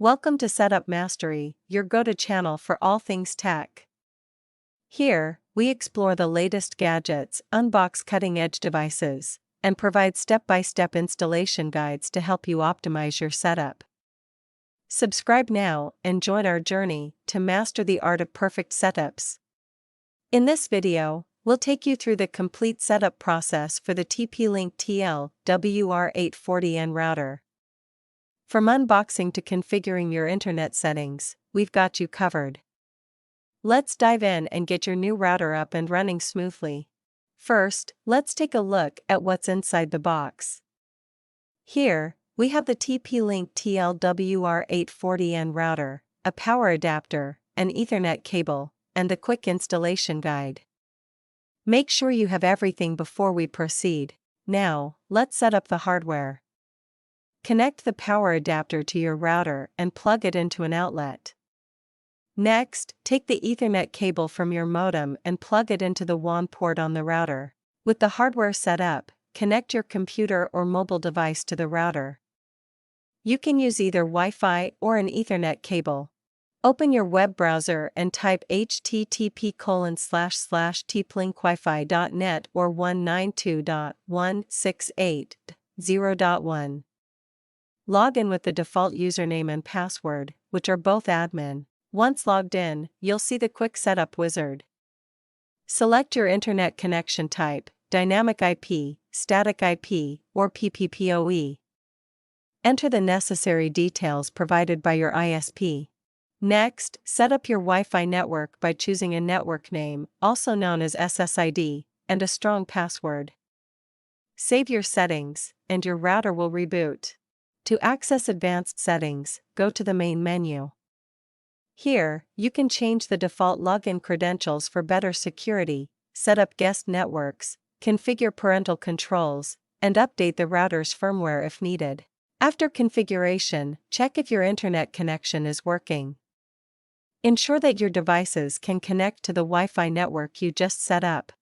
Welcome to Setup Mastery, your go-to channel for all things tech. Here, we explore the latest gadgets, unbox cutting-edge devices, and provide step-by-step installation guides to help you optimize your setup. Subscribe now and join our journey to master the art of perfect setups. In this video, we'll take you through the complete setup process for the TP-Link TL-WR840N router. From unboxing to configuring your internet settings, we've got you covered. Let's dive in and get your new router up and running smoothly. First, let's take a look at what's inside the box. Here, we have the TP-Link TL-WR840N router, a power adapter, an Ethernet cable, and a quick installation guide. Make sure you have everything before we proceed. Now, let's set up the hardware. Connect the power adapter to your router and plug it into an outlet. Next, take the Ethernet cable from your modem and plug it into the WAN port on the router. With the hardware set up, connect your computer or mobile device to the router. You can use either Wi-Fi or an Ethernet cable. Open your web browser and type http://tplinkwfi.net or 192.168.0.1. Log in with the default username and password, which are both admin. Once logged in, you'll see the quick setup wizard. Select your internet connection type, dynamic IP, static IP, or PPPoE. Enter the necessary details provided by your ISP. Next, set up your Wi-Fi network by choosing a network name, also known as SSID, and a strong password. Save your settings, and your router will reboot. To access advanced settings, go to the main menu. Here, you can change the default login credentials for better security, set up guest networks, configure parental controls, and update the router's firmware if needed. After configuration, check if your internet connection is working. Ensure that your devices can connect to the Wi-Fi network you just set up.